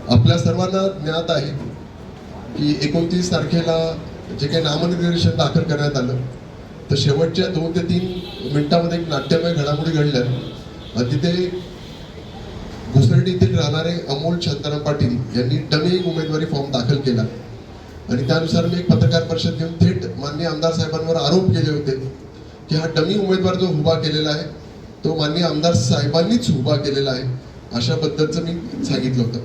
आपल्या सर्वांना ज्ञात आहे की 29 तारखेला जे काही नामनिर्देशन दाखल करण्यात आलं, तर शेवटच्या 2 ते 3 मिनिटांमध्ये एक नाट्यमय घडामोडी घडल्या आणि तिथे घुसरडी येथील राहणारे अमोल शांताराम पाटील यांनी डमी उमेदवारी फॉर्म दाखल केला आणि त्यानुसार मी एक पत्रकार परिषद घेऊन थेट माननीय आमदार साहेबांवर आरोप केले होते की हा डमी उमेदवार जो उभा केलेला आहे तो माननीय आमदार साहेबांनीच उभा केलेला आहे, अशा पद्धतीचं मी सांगितलं होतं.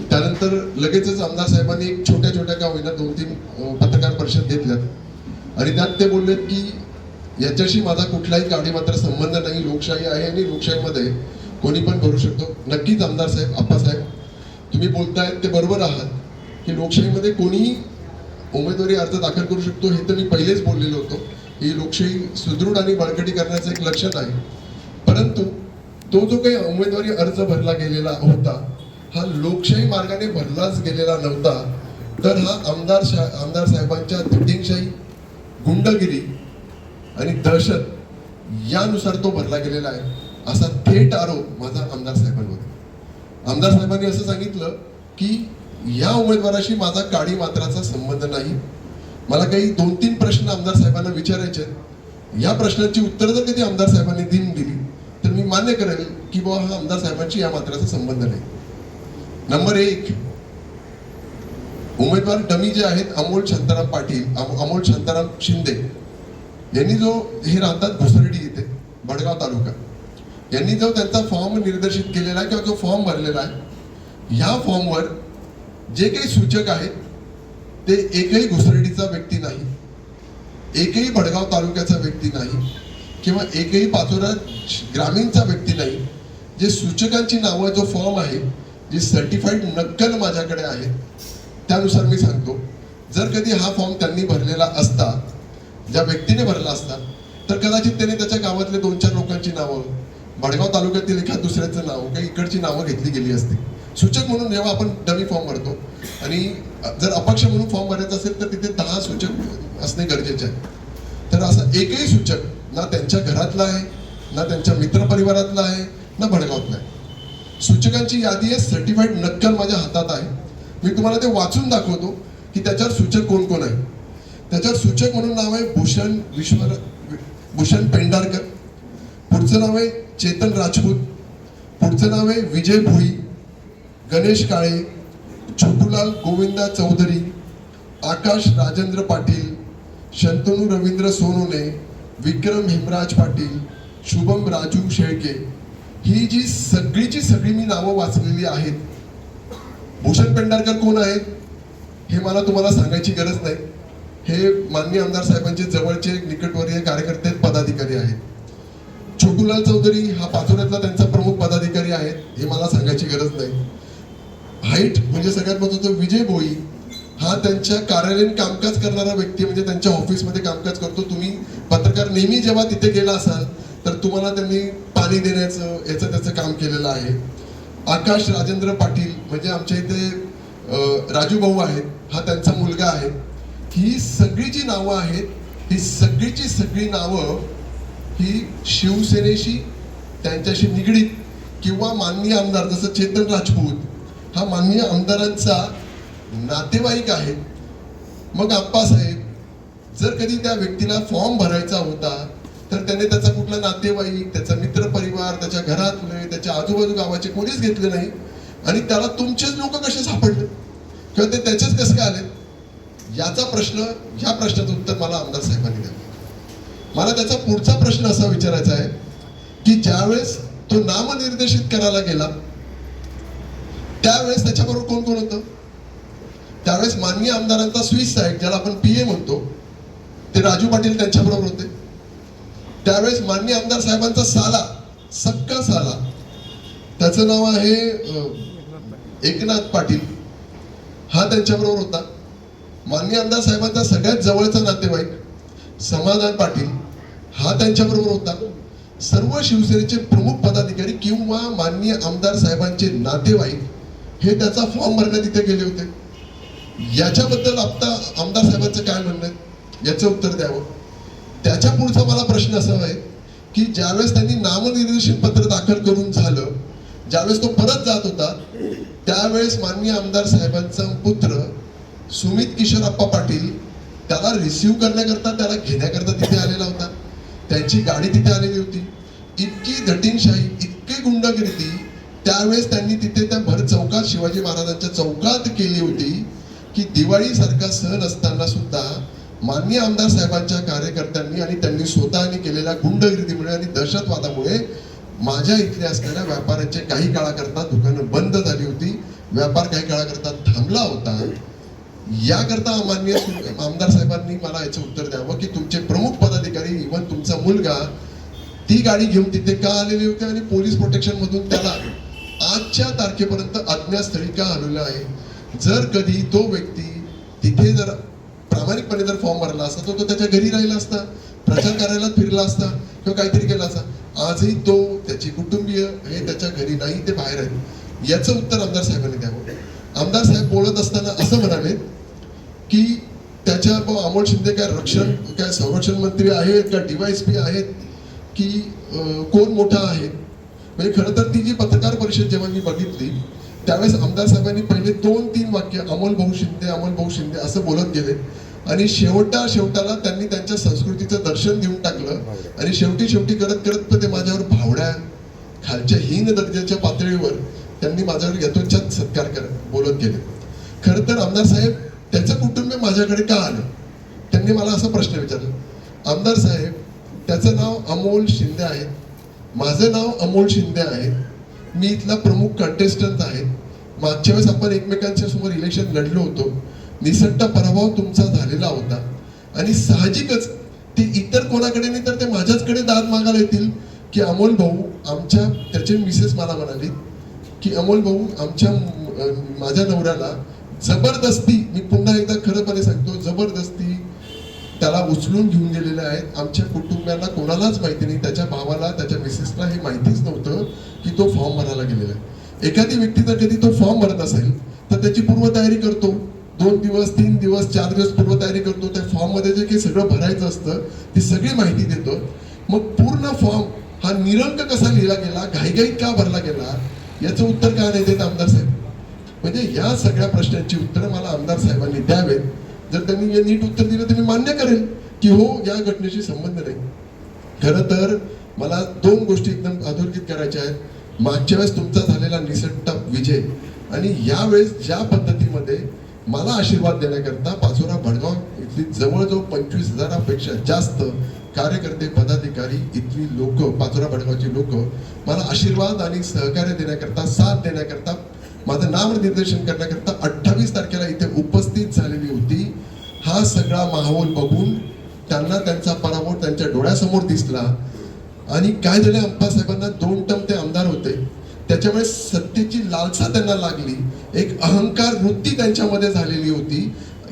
त्यानंतर लगेचच आमदार साहेबांनी एक छोट्या छोट्या का होईना 2-3 पत्रकार परिषद घेतल्यात आणि त्यात ते बोललेत की याच्याशी माझा कुठलाही काडी मात्र संबंध नाही, लोकशाही आहे आणि लोकशाहीमध्ये कोणी पण करू शकतो. नक्कीच आमदार साहेब, आप्पासाहेब, तुम्ही बोलतायत ते बरोबर आहात की लोकशाहीमध्ये कोणीही उमेदवारी अर्ज दाखल करू शकतो. हे तर मी पहिलेच बोललेलो होतो ही लोकशाही सुदृढ आणि बळकटी करण्याचं एक लक्षण आहे. परंतु तो जो काही उमेदवारी अर्ज भरला गेलेला होता हा लोकशाही मार्गाने भरलाच गेलेला नव्हता, तर हा आमदार साहेबांच्या दिटिंगशाही, गुंडगिरी आणि दहशत यानुसार तो भरला गेलेला आहे, असा थेट आरोप माझा आमदार साहेबांवर. आमदार साहेबांनी असं सांगितलं की या उमेदवाराशी माझा काडी मात्राचा संबंध नाही. मला काही 2-3 प्रश्न आमदार साहेबांना विचारायचे आहेत. या प्रश्नांची उत्तरं जर कधी आमदार साहेबांनी दिली तर मी मान्य करेल की बाबा हा आमदार साहेबांशी या मात्राचा संबंध नाही. नंबर 1, उमेदवार डमी जे आहेत अमोल शांताराम पाटील, अमोल शांताराम शिंदे यांनी जो हे राहतात घुसरडी येथे भडगाव तालुका, यांनी जो त्यांचा फॉर्म निर्देशित केलेला आहे किंवा जो फॉर्म भरलेला आहे, ह्या फॉर्मवर जे काही सूचक आहेत ते एकही घुसरडीचा व्यक्ती नाही, एकही भडगाव तालुक्याचा व्यक्ती नाही किंवा एकही पाचोरा ग्रामीणचा व्यक्ती नाही. जे सूचकांची नावं, जो फॉर्म आहे, जी सर्टिफाईड नक्कल माझ्याकडे आहे, त्यानुसार मी सांगतो, जर कधी हा फॉर्म त्यांनी भरलेला असता, ज्या व्यक्तीने भरला असता, तर कदाचित त्याने त्याच्या गावातले 2-4 लोकांची नावं, भडगाव तालुक्यातील एखाद दुसऱ्याचं नाव, काही इकडची नावं घेतली गेली असती. सूचक म्हणून जेव्हा आपण डमी फॉर्म भरतो आणि जर अपक्ष म्हणून फॉर्म भरायचा असेल तर तिथे 10 सूचक असणे गरजेचे आहे. तर असा एकही सूचक ना त्यांच्या घरातला आहे, ना त्यांच्या मित्रपरिवारातला आहे, ना भडगावातला आहे. सूचकांची यादी आहे, सर्टिफाईड नक्कल माझ्या हातात आहे. मी तुम्हाला ते वाचून दाखवतो की त्याच्यावर सूचक कोण कोण आहे. त्याच्यावर सूचक म्हणून नाव आहे भूषण पेंढारकर, पुढचं नाव आहे चेतन राजपूत, पुढचं नाव आहे विजय भोई, गणेश काळे, छोटूलाल गोविंदा चौधरी, आकाश राजेंद्र पाटील, शंतनू रवींद्र सोनोने, विक्रम हेमराज पाटील, शुभम राजू शेळके. ही जी सगळीची सगळी मी नावं वाचलेली आहेत. भूषण पेंढारकर कोण आहेत हे मला तुम्हाला सांगायची गरज नाही. हे माननीय आमदार साहेबांचे जवळचे निकटवर्तीय कार्यकर्ते, पदाधिकारी आहेत. छोटूलाल चौधरी हा पाचोऱ्यातला त्यांचा प्रमुख पदाधिकारी आहे, हे मला सांगायची गरज नाही. हाईट म्हणजे सगळ्यात महत्त्वाचं विजय भोई हा त्यांच्या कार्यालयीन कामकाज करणारा व्यक्ती, म्हणजे त्यांच्या ऑफिसमध्ये कामकाज करतो. तुम्ही पत्रकार नेहमी जेव्हा तिथे गेला असाल तर तुम्हाला त्यांनी पाणी देण्याचं याचं त्याचं काम केलेलं आहे. आकाश राजेंद्र पाटील म्हणजे आमच्या इथे राजू भाऊ आहेत, हा त्यांचा मुलगा आहे. ही सगळी जी नावं आहेत, ही सगळीची सगळी नावं ही शिवसेनेशी, त्यांच्याशी निगडीत किंवा माननीय आमदार जसं चेतन राजपूत हा माननीय आमदारांचा नातेवाईक आहे. मग आप्पासाहेब जर कधी त्या व्यक्तीला फॉर्म भरायचा होता तर त्याने त्याचा कुठला नातेवाईक, त्याचा मित्र परिवार, त्याच्या घरातले, त्याच्या आजूबाजू गावाचे कोणीच घेतले नाही आणि त्याला तुमचेच लोक कसे सापडले किंवा ते त्याचेच कसे काय आले, याचा प्रश्न, ह्या प्रश्नाचं उत्तर मला आमदार साहेबांनी द्यावं. मला त्याचा पुढचा प्रश्न असा विचारायचा आहे की ज्यावेळेस तो नामनिर्देशित करायला गेला त्यावेळेस त्याच्याबरोबर कोण कोण होतं. त्यावेळेस माननीय आमदारांचा स्विस साहेब, ज्याला आपण PA म्हणतो, ते राजू पाटील त्यांच्याबरोबर होते. त्यावेळेस माननीय आमदार साहेबांचा साला, सक्का साला, त्याचं नाव आहे एकनाथ पाटील, हा त्यांच्याबरोबर होता. माननीय आमदार साहेबांचा सगळ्यात जवळचा नातेवाईक समाधान पाटील हा त्यांच्याबरोबर होता. सर्व शिवसेनेचे प्रमुख पदाधिकारी किंवा माननीय आमदार साहेबांचे नातेवाईक हे त्याचा फॉर्म भरण्यात तिथे गेले होते. याच्याबद्दल आता आमदार साहेबांचं काय म्हणणं आहे याचं उत्तर द्यावं. त्याच्या पुढचा मला प्रश्न असा आहे की ज्यावेळेस त्यांनी नामनिर्देशन पत्र दाखल करून झालं ज्यावेळेस तो परत जात होता त्यावेळेस माननीय आमदार साहेबांचा पुत्र सुमित किशोरप्पा पाटील त्याला रिसिव्ह करण्याकरता, त्याला घेण्याकरता तिथे आलेला होता. त्यांची गाडी तिथे आलेली होती. इतकी धटिनशाही, इतकी गुंडगिरी त्यावेळेस त्यांनी तिथे त्या भर चौकात, शिवाजी महाराजांच्या चौकात केली होती की दिवाळी सारखा सण असताना सुद्धा माननीय आमदार साहेबांच्या कार्यकर्त्यांनी आणि त्यांनी स्वतःने केलेल्या गुंडगिरीमुळे आणि दहशतवादामुळे माझ्या इथल्या असणाऱ्या व्यापाऱ्यांचे काही काळाकरता दुकानं बंद झाली होती, व्यापार काही काळाकरता थांबला होता. याकरता माननीय आमदार साहेबांनी मला याचं उत्तर द्यावं की तुमचे प्रमुख पदाधिकारी, इव्हन तुमचा मुलगा ती गाडी घेऊन तिथे का आलेले होते आणि पोलीस प्रोटेक्शन मधून त्याला आजच्या तारखेपर्यंत अज्ञातस्थळी का हलवलं आहे. जर कधी तो व्यक्ती तिथे जर प्रामाणिकपणे जर फॉर्म भरला असता तो त्याच्या घरी राहिला असता, प्रचार कार्यालयात फिरला असता किंवा काहीतरी केला असता. आजही तो, त्याची कुटुंबीय हे त्याच्या घरी नाही, ते बाहेर आहेत. याचं उत्तर आमदार साहेबांनी द्यावं. आमदार साहेब बोलत असताना असं म्हणाले की त्याच्या अमोल शिंदे काय संरक्षण मंत्री आहेत का DYSP आहेत की कोण मोठा आहे. म्हणजे खरं तर ती जी पत्रकार परिषद जेव्हा मी बघितली त्यावेळेस आमदार साहेबांनी पहिले 2-3 वाक्य अमोल भाऊ शिंदे असं बोलत गेले आणि शेवटाला त्यांनी त्यांच्या संस्कृतीचं दर्शन देऊन टाकलं आणि शेवटी करत ते माझ्यावर भावड्या, खालच्या हीन दर्जाच्या पातळीवर त्यांनी माझ्यावर यथोचित सत्कार बोलत गेले. खरं तर आमदार साहेब त्याचं कुटुंब माझ्याकडे का आलं, त्यांनी मला असा प्रश्न विचारला. आमदार साहेब, त्याचं नाव अमोल शिंदे आहे, माझं नाव अमोल शिंदे आहे, मी इथला प्रमुख कंटेस्टंट आहे. मागच्या वेळेस आपण एकमेकांच्या समोर इलेक्शन लढलो होतो, निसट्टा पराभव तुमचा झालेला होता आणि साहजिकच ते इतर कोणाकडे नाही तर ते माझ्याचकडे दाद मागायला येतील की अमोल भाऊ त्याचे मिसेस मला म्हणाली की अमोल भाऊ माझ्या नवऱ्याला जबरदस्ती, मी पुन्हा एकदा खरंपणे सांगतो, जबरदस्ती त्याला उचलून घेऊन गेलेले आहेत. आमच्या कुटुंबियांना कोणालाच माहिती नाही, त्याच्या भावाला, त्याच्या मिसेसला हे माहितीच नव्हतं की तो फॉर्म भरायला गेलेला आहे. एखादी व्यक्ती जर कधी तो फॉर्म भरत असेल तर त्याची पूर्वतयारी करतो, 2 दिवस 3 दिवस 4 दिवस पूर्वतयारी करतो. त्या फॉर्म मध्ये जे काही सगळं भरायचं असतं ती सगळी माहिती देतो. मग पूर्ण फॉर्म हा निरंक कसा लिहिला गेला, घाईघाईत का भरला गेला, याचं उत्तर का नाही देत आमदार साहेब. म्हणजे या सगळ्या प्रश्नांची उत्तरं मला आमदार साहेबांनी द्यावेत. जर त्यांनी हे नीट उत्तर दिलं तर मी मान्य करेल की हो, या घटनेशी संबंध नाही. खरं तर मला 2 गोष्टी एकदम अधोरेखित करायच्या आहेत. मागच्या वेळेस तुमचा झालेला निसट्टा विजय आणि यावेळेस ज्या पद्धतीमध्ये मला आशीर्वाद देण्याकरता पाचोरा भडगाव इथली जवळजवळ 25,000पेक्षा जास्त कार्यकर्ते, पदाधिकारी, इथली लोक, पाचोरा भडगावची लोक मला आशीर्वाद आणि सहकार्य देण्याकरता, साथ देण्याकरता, माझं नामनिर्देशन करण्याकरता 28 तारखेला इथे उपस्थित झालेली होती. हा सगळा माहोल बघून त्यांना त्यांचा पराभव त्यांच्या डोळ्यासमोर दिसला आणि काय झालं, अप्पासाहेबांना 2 टर्म ते आमदार होते, त्याच्यामुळे सत्तेची लालसा त्यांना लागली, एक अहंकार वृत्ती त्यांच्यामध्ये झालेली होती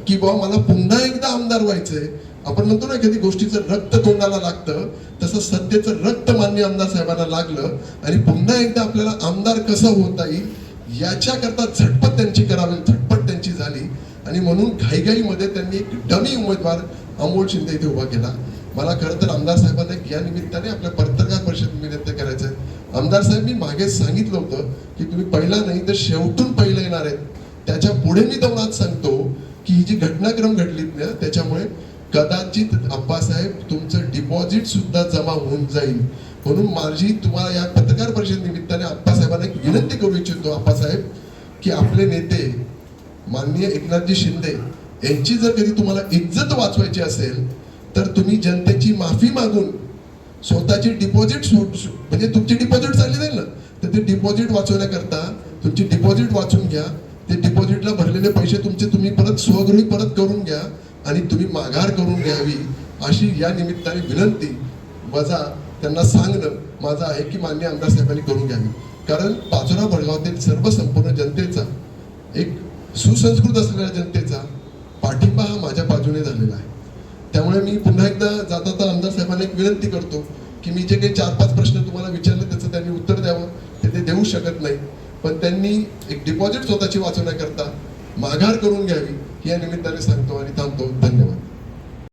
की बाबा मला पुन्हा एकदा आमदार व्हायचंय. आपण म्हणतो ना कधी गोष्टीचं रक्त तोंडाला लागतं, तसं सत्तेचं रक्त माननीय आमदार साहेबांना लागलं आणि पुन्हा एकदा आपल्याला आमदार कसं होता येईल याच्याकरता झटपट त्यांची करावी, झटपट त्यांची झाली आणि म्हणून घाईघाईमध्ये त्यांनी एक डमी उमेदवार अमोल शिंदे इथे उभा केला. मला खरं तर आमदार साहेबांना या निमित्ताने आपल्या पत्रकार परिषद विनंती करायचं आहे. आमदार साहेब, मी मागे सांगितलं होतं की तुम्ही पहिला नाही तर शेवटून पहिलं येणार आहेत. त्याच्या पुढे मी तुम्हाला सांगतो की ही जी घटनाक्रम घडलीत ना त्याच्यामुळे कदाचित अप्पासाहेब तुमचं डिपॉझिट सुद्धा जमा होऊन जाईल. म्हणून माझी तुम्हाला या पत्रकार परिषद निमित्ताने अप्पासाहेबांना एक विनंती करू इच्छितो अप्पासाहेब की आपले नेते माननीय एकनाथजी शिंदे यांची जर कधी तुम्हाला इज्जत वाचवायची असेल तर तुम्ही जनतेची माफी मागून स्वतःची डिपॉझिट म्हणजे तुमची डिपॉझिट चालली जाईल ना, तर ते डिपॉझिट वाचवण्याकरता तुमची डिपॉझिट वाचून घ्या. ते डिपॉझिटला भरलेले पैसे तुमचे तुम्ही परत स्वगृही परत करून घ्या आणि तुम्ही माघार करून घ्यावी अशी या निमित्ताने विनंती वजा त्यांना सांगणं माझं आहे की माननीय आमदार साहेबांनी करून घ्यावी. कारण पाचोरा भडगावातील सर्व संपूर्ण जनतेचा, एक सुसंस्कृत असलेल्या जनतेचा पाठिंबा हा माझ्या बाजूने झालेला आहे. त्यामुळे मी पुन्हा एकदा जाता आमदार साहेबांना एक विनंती करतो की मी जे काही 4-5 प्रश्न तुम्हाला विचारले त्याचं त्यांनी उत्तर द्यावं. ते देऊ शकत नाही, पण त्यांनी एक डिपॉझिट स्वतःची वाचवण्याकरता माघार करून घ्यावी या निमित्ताने सांगतो आणि थांबतो. धन्यवाद.